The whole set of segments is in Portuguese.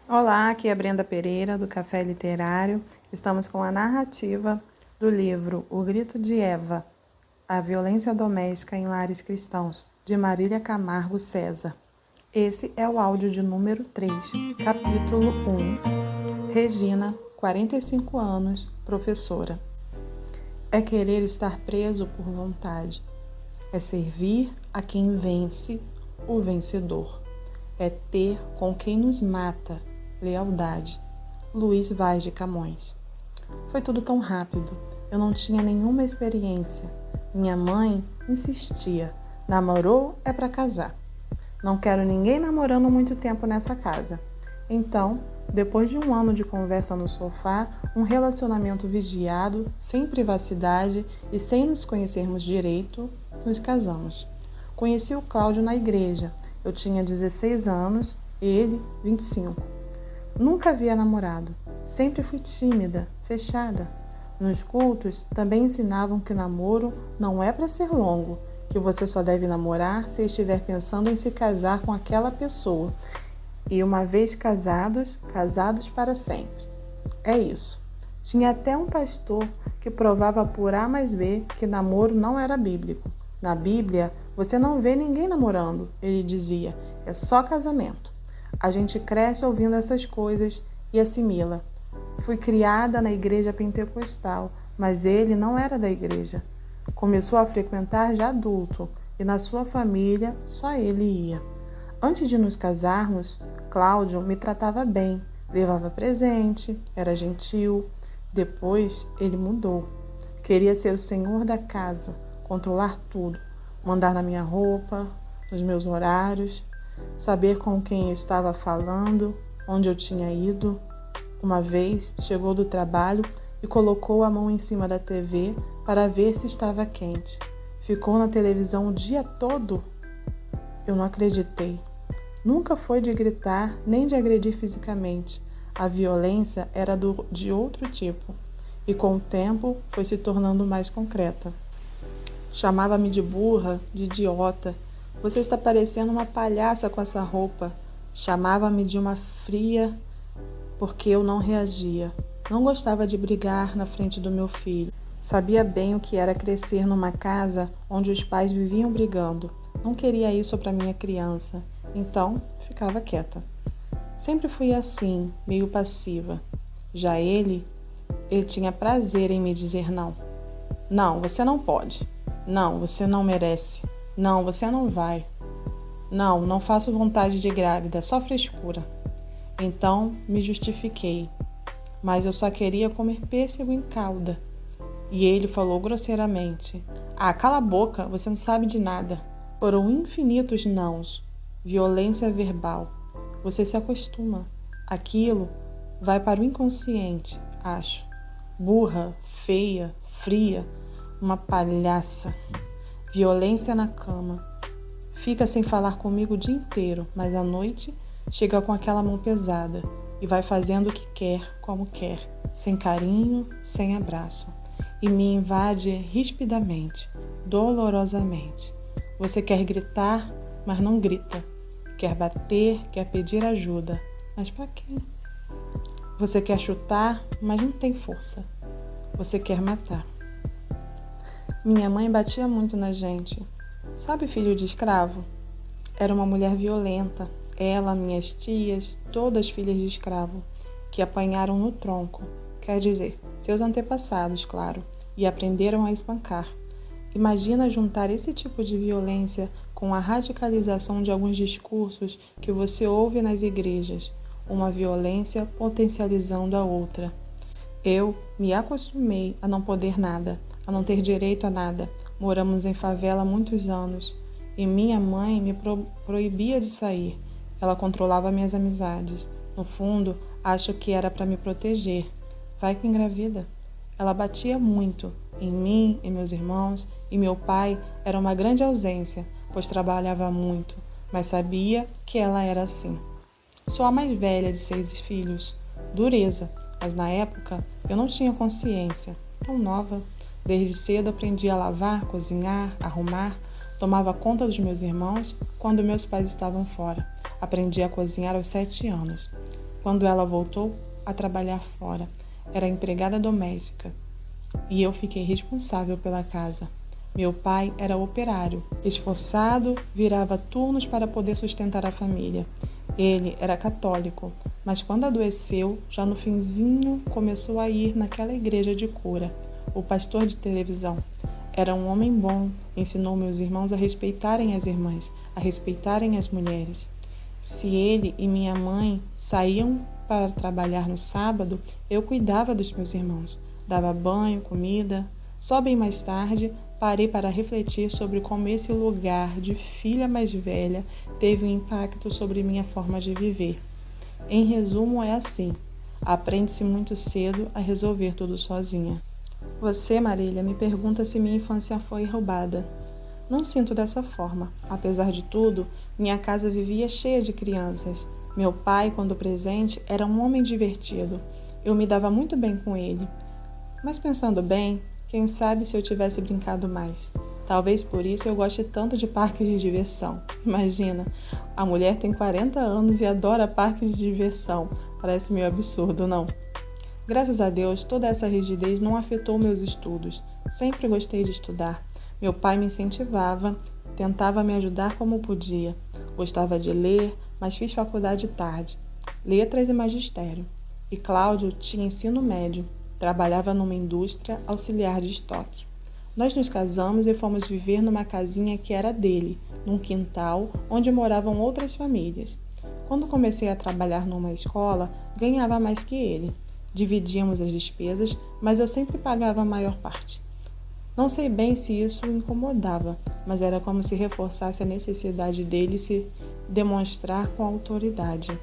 Olá, aqui é a Brenda Pereira, do Café Literário. Estamos com a narrativa do livro O Grito de Eva, A Violência Doméstica em Lares Cristãos, de Marília Camargo César. Esse é o áudio de número 3, capítulo 1. Regina, 45 anos, professora. É querer estar preso por vontade. É servir a quem vence, o vencedor. É ter com quem nos mata, lealdade. Luís Vaz de Camões. Foi tudo tão rápido. Eu não tinha nenhuma experiência. Minha mãe insistia. Namorou é para casar. Não quero ninguém namorando muito tempo nessa casa. Então, depois de 1 ano de conversa no sofá, um relacionamento vigiado, sem privacidade e sem nos conhecermos direito, nos casamos. Conheci o Cláudio na igreja. Eu tinha 16 anos, ele 25. Nunca havia namorado. Sempre fui tímida, fechada. Nos cultos também ensinavam que namoro não é para ser longo, que você só deve namorar se estiver pensando em se casar com aquela pessoa. E uma vez casados, casados para sempre. É isso. Tinha até um pastor que provava por A mais B que namoro não era bíblico. Na Bíblia, você não vê ninguém namorando, ele dizia, é só casamento. A gente cresce ouvindo essas coisas e assimila. Fui criada na igreja pentecostal, mas ele não era da igreja. Começou a frequentar já adulto e na sua família só ele ia. Antes de nos casarmos, Cláudio me tratava bem, levava presente, era gentil. Depois ele mudou. Queria ser o senhor da casa, controlar tudo, mandar na minha roupa, nos meus horários, saber com quem eu estava falando, onde eu tinha ido. Uma vez chegou do trabalho e colocou a mão em cima da TV para ver se estava quente. Ficou na televisão o dia todo. Eu não acreditei. Nunca foi de gritar nem de agredir fisicamente. A violência era de outro tipo e com o tempo foi se tornando mais concreta. Chamava-me de burra, de idiota. Você está parecendo uma palhaça com essa roupa. Chamava-me de uma fria porque eu não reagia. Não gostava de brigar na frente do meu filho. Sabia bem o que era crescer numa casa onde os pais viviam brigando. Não queria isso para minha criança. Então, ficava quieta. Sempre fui assim, meio passiva. Já ele tinha prazer em me dizer não. Não, você não pode. Não, você não merece. Não, você não vai. Não, não faço vontade de grávida, só frescura. Então, me justifiquei. Mas eu só queria comer pêssego em calda. E ele falou grosseiramente. Ah, cala a boca, você não sabe de nada. Foram infinitos nãos. Violência verbal. Você se acostuma. Aquilo vai para o inconsciente, acho. Burra, feia, fria, uma palhaça. Violência na cama. Fica sem falar comigo o dia inteiro, mas à noite chega com aquela mão pesada e vai fazendo o que quer, como quer, sem carinho, sem abraço. E me invade rispidamente, dolorosamente. Você quer gritar, mas não grita. Quer bater, quer pedir ajuda, mas para quê? Você quer chutar, mas não tem força. Você quer matar. Minha mãe batia muito na gente. Sabe filho de escravo? Era uma mulher violenta. Ela, minhas tias, todas filhas de escravo, que apanharam no tronco. Quer dizer, seus antepassados, claro, e aprenderam a espancar. Imagina juntar esse tipo de violência com a radicalização de alguns discursos que você ouve nas igrejas, uma violência potencializando a outra. Eu me acostumei a não poder nada, a não ter direito a nada. Moramos em favela há muitos anos e minha mãe me proibia de sair. Ela controlava minhas amizades. No fundo, acho que era para me proteger. Vai que engravida. Ela batia muito em mim, em meus irmãos, e meu pai era uma grande ausência, pois trabalhava muito, mas sabia que ela era assim. Sou a mais velha de 6 filhos. Dureza, mas na época eu não tinha consciência. Tão nova. Desde cedo aprendi a lavar, cozinhar, arrumar. Tomava conta dos meus irmãos quando meus pais estavam fora. Aprendi a cozinhar aos 7 anos. quando ela voltou a trabalhar fora. Era empregada doméstica e eu fiquei responsável pela casa. Meu pai era operário, esforçado, virava turnos para poder sustentar a família. Ele era católico, mas quando adoeceu, já no finzinho, começou a ir naquela igreja de cura, o pastor de televisão. Era um homem bom, ensinou meus irmãos a respeitarem as irmãs, a respeitarem as mulheres. Se ele e minha mãe saíam para trabalhar no sábado, eu cuidava dos meus irmãos, dava banho, comida. Só bem mais tarde, parei para refletir sobre como esse lugar de filha mais velha teve um impacto sobre minha forma de viver. Em resumo, é assim: aprende-se muito cedo a resolver tudo sozinha. Você, Marília, me pergunta se minha infância foi roubada. Não sinto dessa forma. Apesar de tudo, minha casa vivia cheia de crianças. Meu pai, quando presente, era um homem divertido. Eu me dava muito bem com ele. Mas pensando bem, quem sabe se eu tivesse brincado mais. Talvez por isso eu goste tanto de parques de diversão. Imagina, a mulher tem 40 anos e adora parques de diversão. Parece meio absurdo, não? Graças a Deus, toda essa rigidez não afetou meus estudos. Sempre gostei de estudar. Meu pai me incentivava, tentava me ajudar como podia. Gostava de ler, mas fiz faculdade tarde. Letras e magistério. E Cláudio tinha ensino médio. Trabalhava numa indústria auxiliar de estoque. Nós nos casamos e fomos viver numa casinha que era dele, num quintal onde moravam outras famílias. Quando comecei a trabalhar numa escola, ganhava mais que ele. Dividíamos as despesas, mas eu sempre pagava a maior parte. Não sei bem se isso o incomodava, mas era como se reforçasse a necessidade dele se demonstrar com autoridade.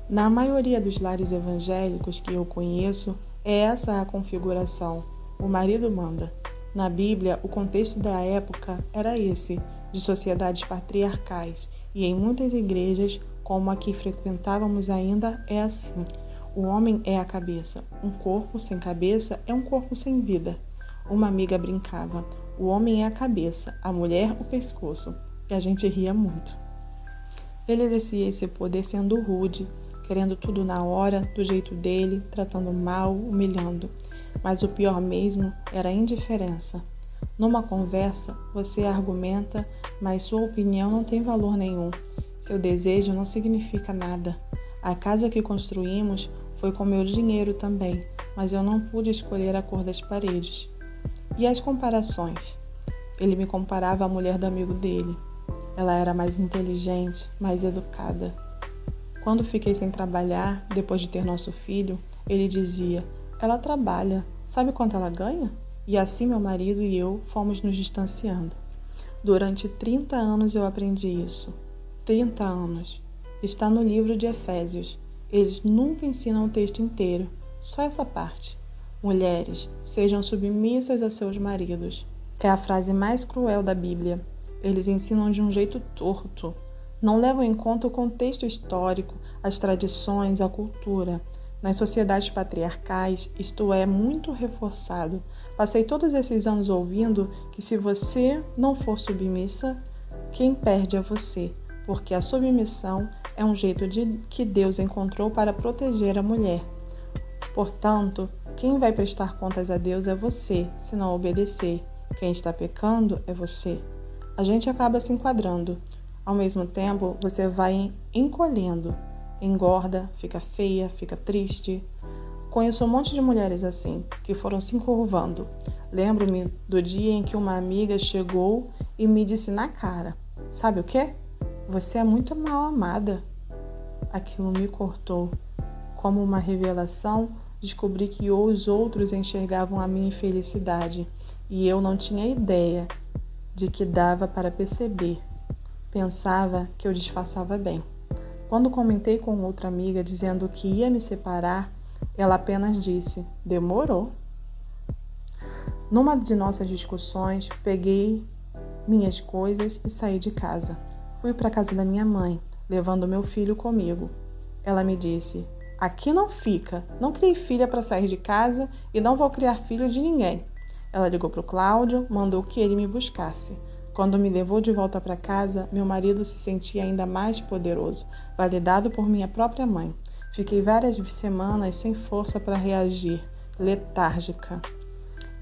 Na maioria dos lares evangélicos que eu conheço, é essa a configuração. O marido manda. Na Bíblia, o contexto da época era esse, de sociedades patriarcais, e em muitas igrejas, como a que frequentávamos ainda, é assim. O homem é a cabeça. Um corpo sem cabeça é um corpo sem vida. Uma amiga brincava. O homem é a cabeça, a mulher o pescoço. E a gente ria muito. Ele exercia esse poder sendo rude, querendo tudo na hora, do jeito dele, tratando mal, humilhando. Mas o pior mesmo era a indiferença. Numa conversa, você argumenta, mas sua opinião não tem valor nenhum. Seu desejo não significa nada. A casa que construímos foi com meu dinheiro também, mas eu não pude escolher a cor das paredes. E as comparações? Ele me comparava à mulher do amigo dele. Ela era mais inteligente, mais educada. Quando fiquei sem trabalhar, depois de ter nosso filho, ele dizia: ela trabalha, sabe quanto ela ganha? E assim meu marido e eu fomos nos distanciando. Durante 30 anos eu aprendi isso. 30 anos. Está no livro de Efésios. Eles nunca ensinam o texto inteiro, só essa parte. Mulheres, sejam submissas a seus maridos. É a frase mais cruel da Bíblia. Eles ensinam de um jeito torto. Não levam em conta o contexto histórico, as tradições, a cultura. Nas sociedades patriarcais, isto é muito reforçado. Passei todos esses anos ouvindo que se você não for submissa, quem perde é você, porque a submissão é um jeito que Deus encontrou para proteger a mulher. Portanto, quem vai prestar contas a Deus é você, se não obedecer. Quem está pecando é você. A gente acaba se enquadrando. Ao mesmo tempo, você vai encolhendo. Engorda, fica feia, fica triste. Conheço um monte de mulheres assim, que foram se encurvando. Lembro-me do dia em que uma amiga chegou e me disse na cara: sabe o quê? Você é muito mal amada. Aquilo me cortou. Como uma revelação, descobri que os outros enxergavam a minha infelicidade e eu não tinha ideia de que dava para perceber. Pensava que eu disfarçava bem. Quando comentei com outra amiga dizendo que ia me separar, ela apenas disse: demorou. Numa de nossas discussões, peguei minhas coisas e saí de casa. Fui para a casa da minha mãe, levando meu filho comigo. Ela me disse: aqui não fica, não criei filha para sair de casa e não vou criar filho de ninguém. Ela ligou para o Cláudio, mandou que ele me buscasse. Quando me levou de volta para casa, meu marido se sentia ainda mais poderoso, validado por minha própria mãe. Fiquei várias semanas sem força para reagir, letárgica.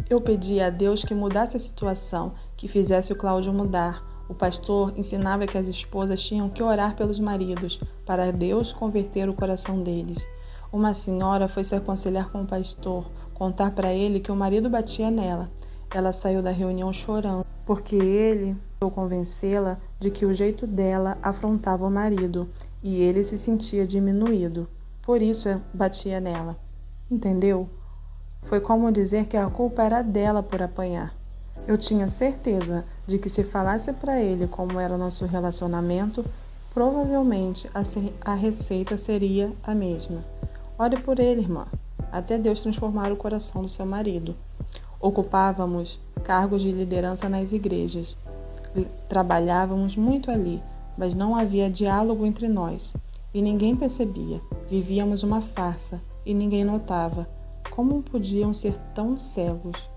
Eu pedi a Deus que mudasse a situação, que fizesse o Cláudio mudar. O pastor ensinava que as esposas tinham que orar pelos maridos, para Deus converter o coração deles. Uma senhora foi se aconselhar com o pastor, contar para ele que o marido batia nela. Ela saiu da reunião chorando, porque ele tentou convencê-la de que o jeito dela afrontava o marido e ele se sentia diminuído. Por isso batia nela. Entendeu? Foi como dizer que a culpa era dela por apanhar. Eu tinha certeza de que se falasse para ele como era o nosso relacionamento, provavelmente a receita seria a mesma. Ore por ele, irmã, até Deus transformar o coração do seu marido. Ocupávamos cargos de liderança nas igrejas. Trabalhávamos muito ali, mas não havia diálogo entre nós. E ninguém percebia. Vivíamos uma farsa e ninguém notava. Como podiam ser tão cegos?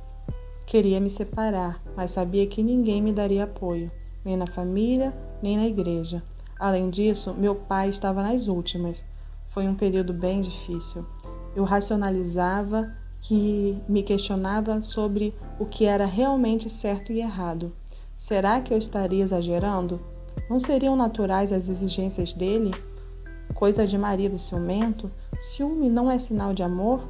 Queria me separar, mas sabia que ninguém me daria apoio, nem na família, nem na igreja. Além disso, meu pai estava nas últimas. Foi um período bem difícil. Eu racionalizava, que me questionava sobre o que era realmente certo e errado. Será que eu estaria exagerando? Não seriam naturais as exigências dele? Coisa de marido ciumento? Ciúme não é sinal de amor?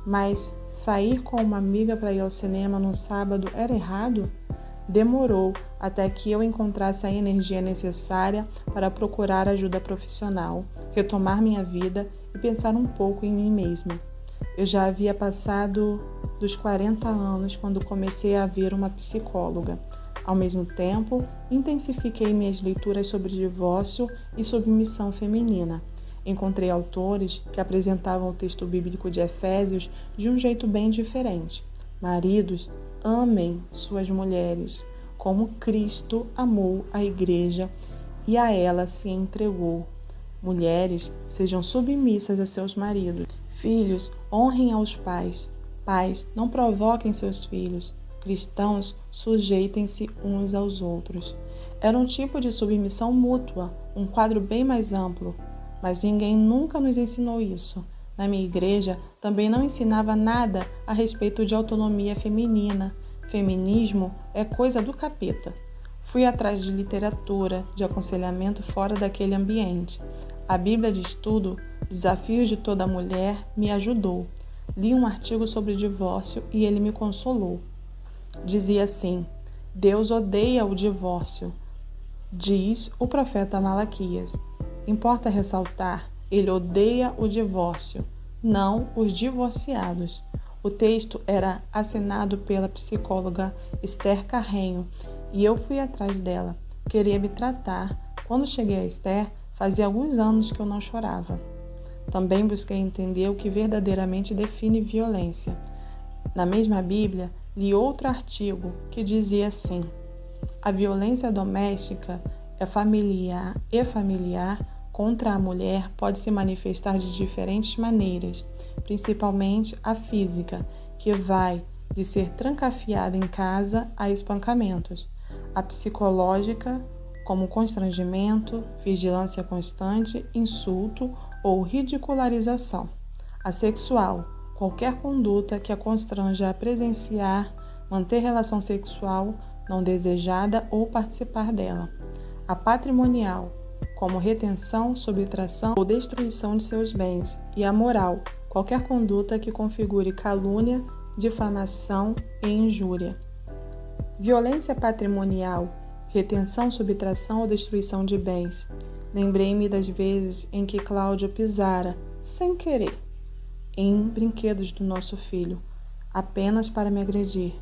Mas sair com uma amiga para ir ao cinema num sábado era errado? Demorou até que eu encontrasse a energia necessária para procurar ajuda profissional, retomar minha vida e pensar um pouco em mim mesma. Eu já havia passado dos 40 anos quando comecei a ver uma psicóloga. Ao mesmo tempo, intensifiquei minhas leituras sobre divórcio e submissão feminina. Encontrei autores que apresentavam o texto bíblico de Efésios de um jeito bem diferente. Maridos, amem suas mulheres, como Cristo amou a igreja e a ela se entregou. Mulheres, sejam submissas a seus maridos. Filhos, honrem aos pais. Pais, não provoquem seus filhos. Cristãos, sujeitem-se uns aos outros. Era um tipo de submissão mútua, um quadro bem mais amplo. Mas ninguém nunca nos ensinou isso. Na minha igreja, também não ensinava nada a respeito de autonomia feminina. Feminismo é coisa do capeta. Fui atrás de literatura, de aconselhamento fora daquele ambiente. A Bíblia de Estudo, Desafios de Toda Mulher, me ajudou. Li um artigo sobre divórcio e ele me consolou. Dizia assim: Deus odeia o divórcio, diz o profeta Malaquias. Importa ressaltar, ele odeia o divórcio, não os divorciados. O texto era assinado pela psicóloga Esther Carrenho e eu fui atrás dela. Queria me tratar. Quando cheguei a Esther, fazia alguns anos que eu não chorava. Também busquei entender o que verdadeiramente define violência. Na mesma Bíblia, li outro artigo que dizia assim: a violência doméstica é familiar contra a mulher pode se manifestar de diferentes maneiras, principalmente a física, que vai de ser trancafiada em casa a espancamentos. A psicológica, como constrangimento, vigilância constante, insulto ou ridicularização. A sexual, qualquer conduta que a constranja a presenciar, manter relação sexual não desejada ou participar dela. A patrimonial, como retenção, subtração ou destruição de seus bens, e a moral, qualquer conduta que configure calúnia, difamação e injúria. Violência patrimonial, retenção, subtração ou destruição de bens. Lembrei-me das vezes em que Cláudio pisara, sem querer, em brinquedos do nosso filho, apenas para me agredir,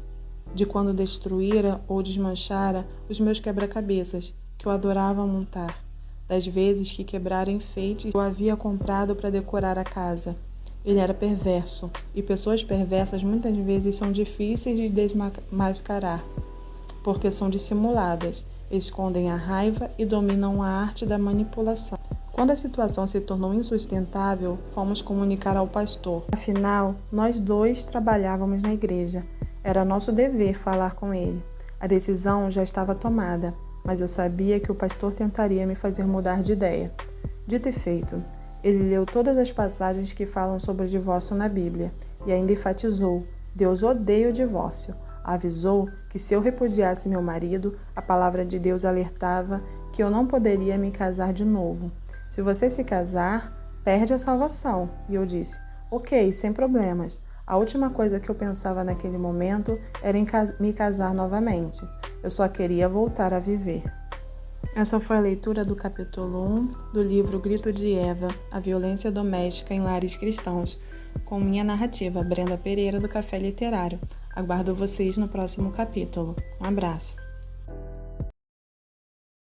de quando destruíra ou desmanchara os meus quebra-cabeças, que eu adorava montar, das vezes que quebrara enfeites que eu havia comprado para decorar a casa. Ele era perverso, e pessoas perversas muitas vezes são difíceis de desmascarar, porque são dissimuladas, escondem a raiva e dominam a arte da manipulação. Quando a situação se tornou insustentável, fomos comunicar ao pastor. Afinal, nós dois trabalhávamos na igreja. Era nosso dever falar com ele. A decisão já estava tomada, mas eu sabia que o pastor tentaria me fazer mudar de ideia. Dito e feito, ele leu todas as passagens que falam sobre o divórcio na Bíblia e ainda enfatizou: Deus odeia o divórcio. Avisou que se eu repudiasse meu marido, a palavra de Deus alertava que eu não poderia me casar de novo. Se você se casar, perde a salvação. E eu disse: ok, sem problemas. A última coisa que eu pensava naquele momento era em me casar novamente. Eu só queria voltar a viver. Essa foi a leitura do capítulo 1 do livro Grito de Eva, a violência doméstica em lares cristãos, com minha narrativa, Brenda Pereira, do Café Literário. Aguardo vocês no próximo capítulo. Um abraço.